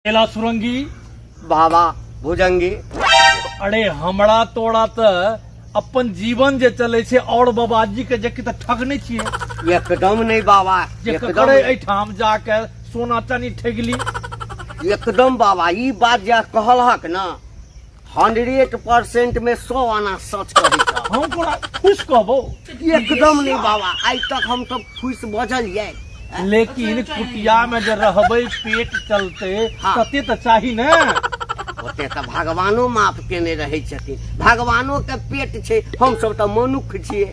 केला सुरंगी बाबा भुजंगी। अरे हमरा तोड़ा तो अपन जीवन जे चले छे और बाबाजी के जे त ठग नहीं छिए। एकदम नहीं बाबा, जे एकदम करे एठाम जाके सोना चानी ठगली। एकदम बाबा, ये बात जे कहलहक ना 100% में 100 आना सच कही था। हम तोरा खुश कहबो एकदम नहीं बाबा, आज तक हम सब खुश बजलिए। लेकिन कुटिया में जे रहबे पेट चलते हाँ। तते तो चाही ना। ओते तो भगवानो माफ केने रहे छथिन, भगवानो के पेट छे, हम सब तो मनुख छिए।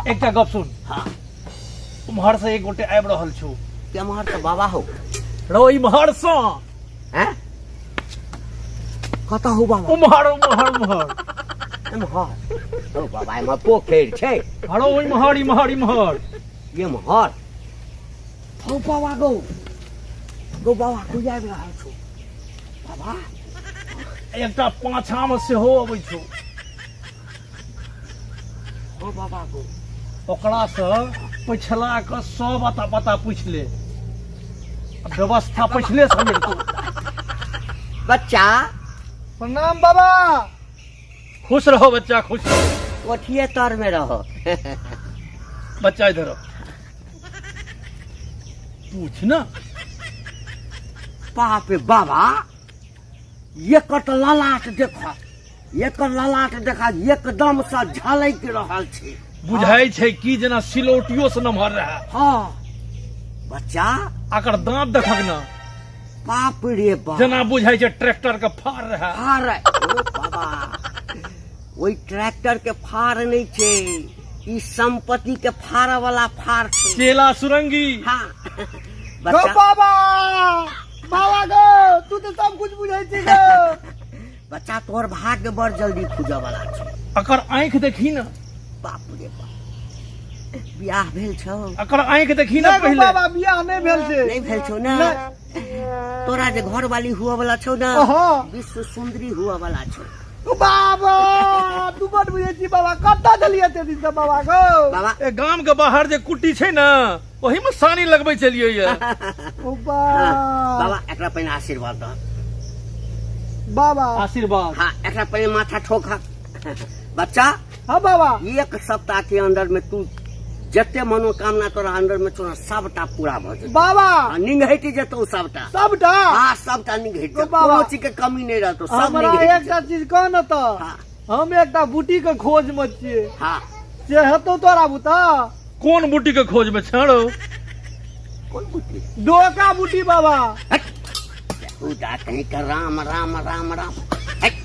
एक गप सुन, हाँ उम्हर से एक गोटे आबि रहल छौ। केम्हर तो बाबा हो रो इम्हर से हैं? कतऽ हो बाबा? उम्हर उम्हर उम्हर एम्हर। ओ बाबा एम्हर पोखरि छै। हरो इम्हर इम्हर इम्हर एम्हर हो बाबा गो बाबा तू आबि रहल छौ बाबा। एकटा पाछा में सेहो अबै छौ। ओ बाबा गो ओकरा से पिछला के सब अता पता पूछ ले, व्यवस्था पिछले समझ तू। बच्चा प्रणाम बाबा। खुश रहो बच्चा, खुश रहो। वो थिएटर में रहो। बच्चा इधर आओ। पूछ ना। बाप रे बाबा, ये कट ललाट देखा, ये कट ललाट देखा, एकदम से झलक रहल छै। बुझाई छै कि जेना सिलौटियो से नमहर रहा। हाँ बच्चा, अकर दांत देखक ना, बाप रे बाप, जेना बुझाई छै ट्रैक्टर के फार रहा। फार ओ बाबा, वही ट्रैक्टर के फार नहीं छे, ई संपत्ति के फार वाला फार छे। केला सुरंगी। हाँ गो बच्चा, बाबा, बाबा गो, तू तो सब कुछ बुझाई छी गो। बच्चा तोहर भाग्य बड़ जल्दी खुजे वाला छे। अकर आंख देखी ना। बाप रे बाप, बियाह भेल छौ? अकर आंख देखी ना पहले। बाबा बियाह नहीं भेल छे। नहीं भेल छौ ना? तोरा जे घर वाली हुआ वाला छौ ना, विश्व सुंदरी हुआ वाला छौ। बाबा तू बड़ बुझे छी बाबा, कत्ता चलिए ते दिन से बाबा गो। बाबा ए गांव के बाहर जे कुटी छै ना, वही में सानी लगबै चलिए ये। ओ बाबा एकरा पहिने आशीर्वाद दह। बाबा आशीर्वाद। हाँ एकरा पहिने माथा ठोक। बच्चा हाँ बाबा, 1 सप्ताह के अंदर में तू जते मनोकामना तोरा अंदर में छौ सबटा पूरा भ जेतौ। बाबा निंघैटी जेतौ सबटा। सबटा। हाँ सबटा निंघैटी, ओ बाबा, कोनो चीज के कमी नहीं रहतौ, सब हमरा निंघैटी एकटा चीज कह न त, हाँ हम एकटा बूटी के खोज में छिए, हाँ। से हेतौ तोरा बुता? कौन बूटी के खोज में छड़ो? कौन बुद्धि? डोका बूटी बाबा। तू जा कहीं कर राम राम राम राम।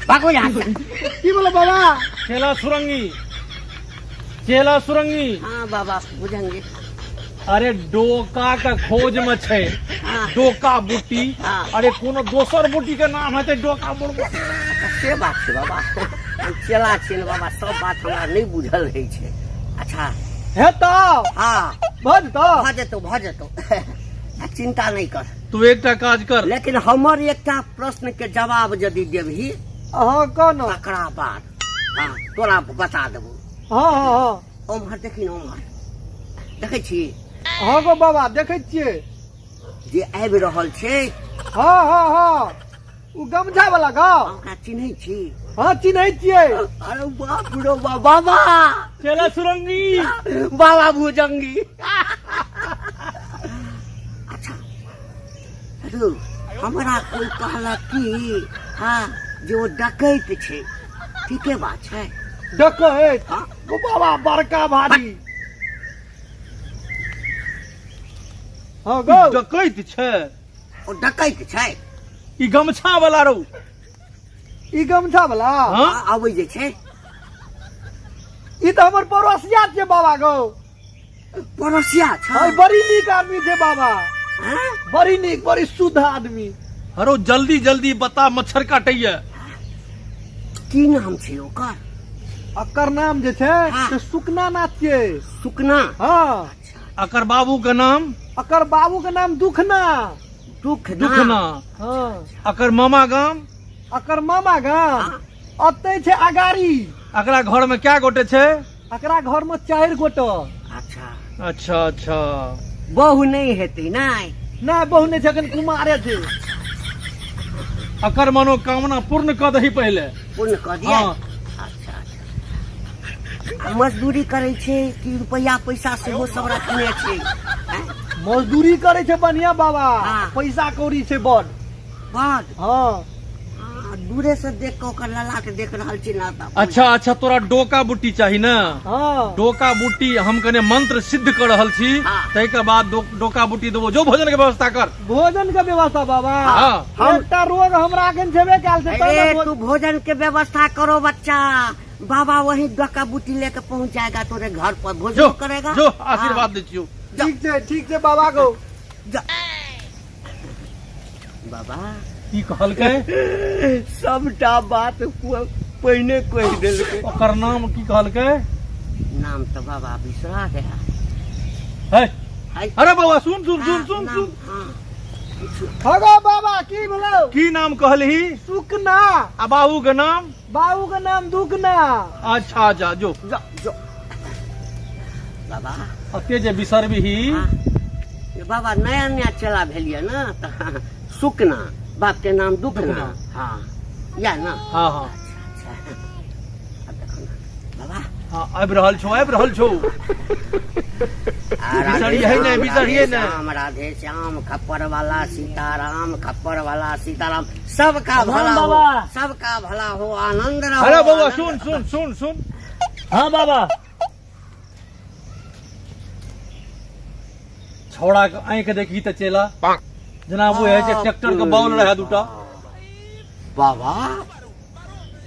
भागो यहाँ से। की बोले बाबा? केला सुरंगी, केला सुरंगी। हाँ बाबा बुझेंगे। अरे डोका के खोज में छै, हाँ। डोका बूटी। हाँ। अरे कोनो दोसर बूटी के नाम है डोका बुड़बा। से बात छै बाबा, हम चला छियै ने बाबा, सब बात हमरा नहीं बुझल रहे छै। अच्छा हेतौ हाँ भज तो भ जेतौ चिंता नहीं कर। तू एकटा काज कर, लेकिन हमर एकटा प्रश्न के जवाब यदि देबही हाँ कह न। तकरा बाद हाँ तोरा बता देबो। हाँ हाँ हाँ ओम्हर देखी न, ओम्हर देखै छी हाँ गो बाबा, देखे छिए। जे आबि रहल छै, हाँ हाँ हाँ उ गमछा वाला गो। ओकरा चिन्है छी? हाँ चिन्है छिए। अरे बाप रो बाबा, केला सुरंगी। बाबा भुजंगी। अच्छा हेलो, हमरा कोई कहला कि हाँ जे वो डकैत छै, ठीके बात छै? डकैत? हाँ? गो बाबा बड़का भारी। हाँ गो डकैत छै? ओ डकैत छै? ई गमछा वाला रौ। ई गमछा वाला? हाँ? आबै जे छै ई तो हमर पड़ोसिया छै बाबा गो। पड़ोसिया छै? और बड़ी नीक आदमी छै बाबा, हाँ? बड़ी नीक, बड़ी शुद्ध आदमी। हरो जल्दी जल्दी बता, मच्छर काटैया। की नाम छै ओकर? अकर नाम जे छै हाँ। से सुकना नाथ छै। सुकना? हाँ, अकर बाबू के नाम? अकर बाबू के नाम दुखना। दुखना। हाँ, अकर मामा गाम? अकर मामा गाम अतै छै अगारी। अकरा घर में क्या गोटे छै? अकरा घर में 4 गोटे। अच्छा अच्छा अच्छा। बहु नहीं हेतै नहीं? नहीं बहु नहीं छै, अखन कुमारे छै। अकर मनोकामना पूर्ण कर दही पहले। पूर्ण कऽ दिया। हाँ। अच्छा अच्छा। आ मजदूरी करे छे कि रुपया पैसा सेहो सब रखने छे? हैं? मजदूरी करे छे बढ़िया बाबा, हाँ। पैसा कौड़ी छे बड़। बड हाँ दूरे से देख के ओकर ललाट देख रहल छी ना त। अच्छा अच्छा, तोरा डोका बुट्टी चाहिए ना? हाँ डोका बुट्टी हम कने मंत्र सिद्ध कर रहल छी, हाँ। तै के बाद डोका बुट्टी देबो। जो भोजन के व्यवस्था कर। भोजन के व्यवस्था बाबा। हाँ। एकटा रोग हमरा अखन छेबे काल से अरे तू भोजन के व्यवस्था करो बच्चा, बाबा वही डोका बूटी लेके पहुंच जाएगा तोरे घर पर, जो भोजन करेगा। जो आशीर्वाद दे छियो। ठीक से बाबा को। बाबा की कहलकै? सबटा बात पहिने कहि देलकै। ओकर नाम की कहलकै? नाम तो बाबा बिसरा गया। है हाय। अरे बाबा सुन सुन सुन सुन नाम, सुन। हाँ। हगो बाबा की भेलो? की नाम कहलही? सुकना। आ बाबू के नाम? बाबू के नाम दुकना। अच्छा जा जो। जो बाबा अते जे बिसरबिही। हाँ। ये बाबा नया नया चला भेलिए ना त सुकना, बाप के नाम दुखना। हाँ या ना? हाँ हाँ अच्छा। अब देखो ना बाबा। हाँ, आबि रहल छौ आबि रहल छौ। बिसरिये नहीं, बिसरिये नहीं। राम राधे श्याम, खप्पर वाला सीताराम, खप्पर वाला सीताराम, सबका भला हो, बाबा। सबका भला हो, आनंद रहो। अरे बाबा आनंद सुन रहो। सुन सुन सुन। हाँ बाबा। छौड़ा के आंख देखी त चेला जना वो है जे ट्रैक्टर के बाउल रहे दूटा। बाबा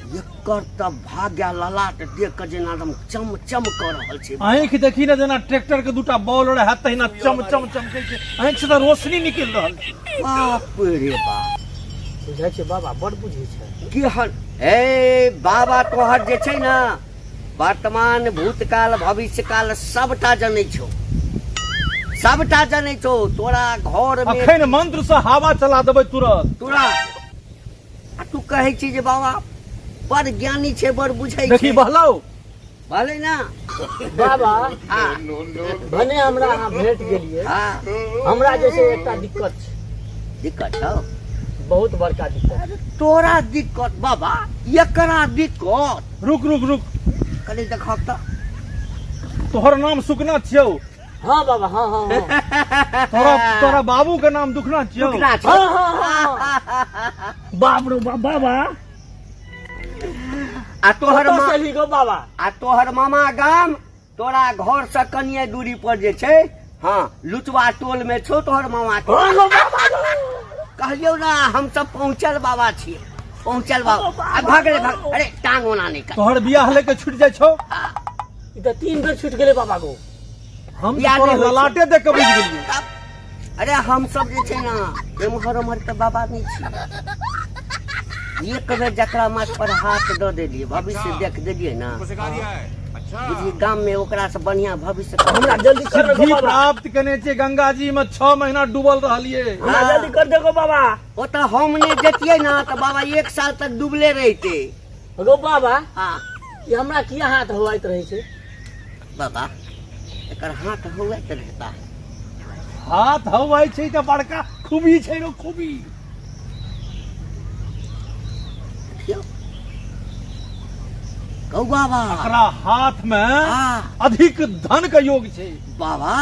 एकर त भाग्य ललाट देख के जेना एकदम चम चम कर रहल छै। आंख देखी ना जना ट्रैक्टर के दूटा बाउल रहे तहिना चम चम चमकै छै। आंख से त रोशनी निकल रहल छै। बाप रे बाप, बुझै छै बाबा, बड़ बुझै छै। की हल हे बाबा तोहर जे छै ना वर्तमान भूतकाल भविष्यकाल सबटा जनै छौ, सबटा जनै छौ। तोरा घर में अखन मंत्र से हवा चला देबै तुरंत। तोरा आ तू कहै छी जे बाबा बड़ ज्ञानी छै, बड़ बुझै देखी छै। बहलौ भले ना बाबा हाँ भने हमरा अहाँ भेट गेलिए, हाँ हमरा जैसे एकटा दिक्कत छै, दिक्कत छौ। बहुत बड़का दिक्कत। तोरा दिक्कत बाबा, एकरा दिक्कत रुक रुक रुक। कनी देखब त। तोहर नाम सुकना छियौ? हाँ बाबा। हाँ हाँ हाँ। तोरा बाबू के नाम दुखना छियौ? दुखना छौ। हाँ हाँ हाँ। बाप रे बाबा। आ तोहर कतऽ माँ से लिखो बाबा? आ तोहर मामा गाम तोरा घर से कनिए दूरी पर जे छै, हाँ लुचवा टोल में छौ तोहर मामा के। हाँ हाँ बाबा। कहलियो ना हम सब पहुंचल बाबा छियै, पहुंचल बाबा। आ भाग रे भाग, अरे टांग ओना नहीं कर। तोहर बियाह लेके छूट जाय छौ? ई त 3 बेर छूट गेलै बाबा को। हम याद तोरा नहीं होइ छै। ललाटे देख के बुझ गेलियै। तब अरे हम सब जे छै ना एम्हर उम्हर के बाबा नहीं छी। एक बेर जकरा माथ पर हाथ दऽ देलियै, भविष्य देख देलियै ना, बुझी गाम में ओकरा से बढ़िया भविष्य हमरा जल्दी कर सिद्धि दो बाबा। प्राप्त करने छै। गंगा जी में 6 महीना डूबल रहलिए। हमरा जल्दी कर दो बाबा। ओ तो हमने जतिये ना तो बाबा 1 साल तक डूबले रहते। गो बाबा, हाँ ये हमरा किया हाथ होइत रहे छै? बाबा एकर हाथ होइत रहता है। हाथ हवाई छै त बड़का खूबी छै रो, खूबी। क्यों कहू बाबा? एकरा हाथ में हाँ अधिक धन के योग छै। बाबा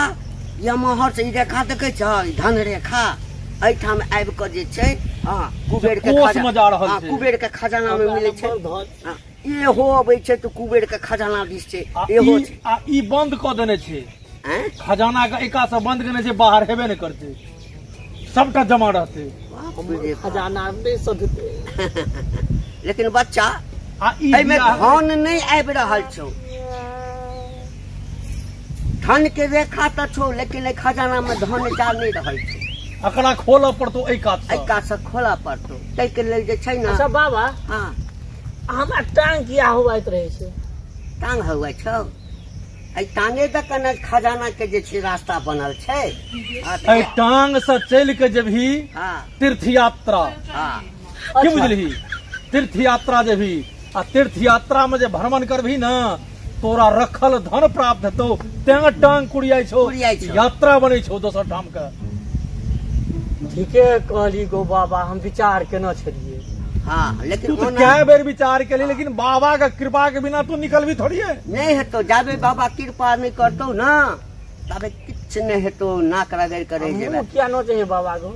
ये महर से ई रेखा देखे छ, धन रेखा एठाम आबि के जे छै, हाँ कुबेर के कोष में जा रहल हाँ, छै। कुबेर के खजाना में मिले छै। धन। हाँ, एहो अबै छै तो कुबेर के खजाना दिस छै, आ एहो ई- छै। आ ई बंद क देने छै। हैं? खजाना के एका से बंद करने छै, बाहर हेबे नहीं करते, सबटा जमा रहते। बाप रे बाप। खजाना में सधते। लेकिन बच्चा आ ई एहिमे बियाह- धन नहीं आबि रहल छौ। धन के रेखा तो छौ, लेकिन एहि खजाना में धन जा नहीं रहल छौ। एकरा खोलऽ पड़तौ एहि कात से। एका से खोला पड़तौ, ताहि के लेल जे छै ना। अच्छा बाबा, हाँ हमरा टांग किया होइत रहे छै? टांग हुआ छौ, एहि टांगे दऽ के ने खजाना के जे छै रास्ता बनल छै। हाँ, एहि टांग से चल के जेबही हाँ तीर्थ यात्रा। हाँ की बुझलही? तीर्थ यात्रा जेबही आ तीर्थ यात्रा में जे भ्रमण करबही ना, तोरा रखल धन प्राप्त हेतौ। तें टांग कुड़ियाइ छौ, कुड़ियाइ छौ। यात्रा बनै छौ दोसर ठाम के। ठीके कहली गो बाबा, हम विचार केना छलिए। हाँ तू लेकिन तो ओना क्या बेर विचार के लिए, लेकिन बाबा का कृपा के बिना तू निकल भी थोड़ी है। नहीं है तो जाबे बाबा कृपा नहीं करतो ना तबे किछ नहीं है तो नाक रगड़ करे मुंह जेबे किया न चाहिए बाबा को।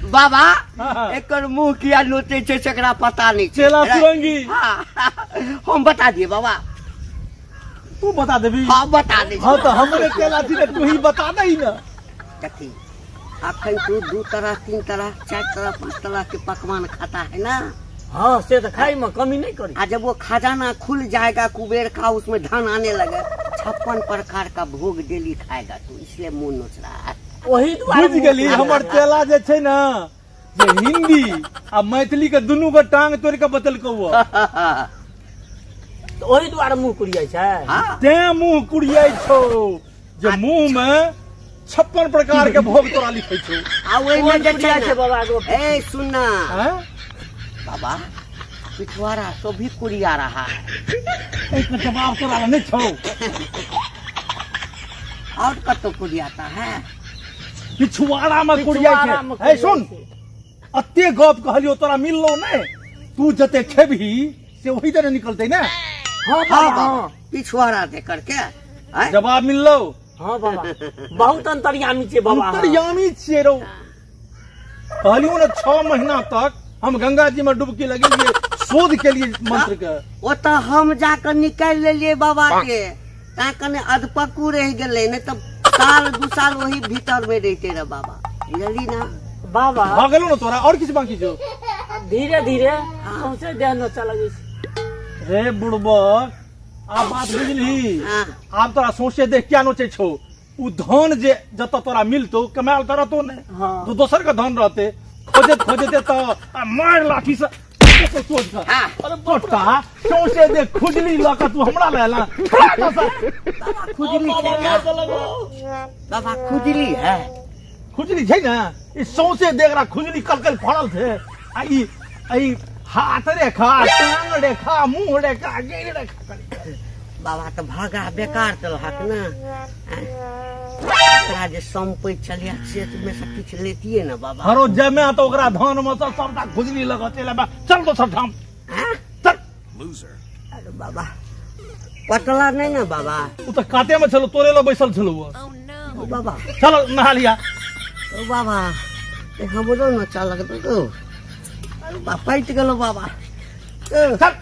बाबा हाँ। एकर मुंह किया नोचे छे सेकरा पता नहीं छे। चेला सुरंगी हाँ, हम बता दिए बाबा। तू बता देवी। हाँ बता दे। हाँ तो हमरे चेला थी ना, तू ही बता दे ना। देखी अखन तू 2 तरह 3 तरह 4 तरह 5 तरह के पकवान खाता है ना। हाँ से तो खाई में कमी नहीं करी। आ जब वो खजाना खुल जाएगा कुबेर का उसमें धन आने लगे 56 प्रकार का भोग डेली खाएगा तू, इसलिए मुंह नोच रहा है। वही बुझ गेली हमर चेला जे छै ना, जे हिंदी आ मैथिली के दुनू के टांग तोड़ के बतलकौ। वही द्वारा मुंह कुड़िया छै। हाँ ते मुंह कुड़ियाई छौ जे मुंह में 56 प्रकार के भोग तोरा लिखै छौ। आ वही में जे कुड़िया छै छै बाबा को। ए सुनना हैं? बाबा पिछवाड़ा तो भी कुड़िया रहा है इसका जवाब तोरा लग नहीं छौ। और कतो कुड़ियाता है। पिछवाड़ा में कुड़ियाई पिछवाड़ा में छै। ए कुड़ियाई सुन, छै। अत्ते गप कहलियो तोरा मिललो नै, तू जते खेबही से वही तरह निकलतै ना। हाँ हाँ बाबा बाबा हाँ। पिछवाड़ा दे करके हैं? जवाब मिललो। हाँ बाबा बहुत अंतर्यामी छै बाबा। अंतर्यामी छियै रौ। कहलियो ना 6 महीना तक हम गंगा जी में डुबकी लगेलिए, शोध के लिए मंत्र के। वो तो हम जाकर निकाल लेलिए बाबा के ता कने अधपक्कू रह गेले नहीं तो साल 2 साल वही भीतर में रहते रहे बाबा, बुझली ना। बाबा भऽ गेलो ना तोरा, और किछु बाकी छौ? धीरे धीरे सौंसे देह नोचा लगे छै। रे बुड़बक, आब बात बुझली। हाँ आब तोरा सोचे देख क्या नोचे छौ। उ धन जे जत तोरा मिलतो कमाल तो रहतो ने, हाँ। तो दोसर का धन रहते खोजत खोजते तो मार लाठी से सोच कर। हाँ। अरे बट्टा सोचे देख खुजली लका तू हमरा लेला। खुजली है बाबा, खुजली है। खुजली छै ना, ई सौसे देख रहा खुजली कल फड़ल थे। आई हाथ रेखा, टांग रेखा, मुंह रेखा, गिर रेखा। बाबा तो भागा बेकार चल हक ना। एकरा जे संपै चलिया से में से किछ लेतिए ना बाबा। हरो जमे तो ओकरा धान में तो सबटा खुजली लगते ले। चल तो सब ठाम हाँ? चल। अरे बाबा पटला नहीं ना बाबा। उ तो काटे में चलो, तोरे लो बैसल छलो वो। ओ बाबा चलो नहा लिया। ओ बाबा ए हमरो न चल लगतो तो। अरे बाबा पैट गेलो बाबा। चल।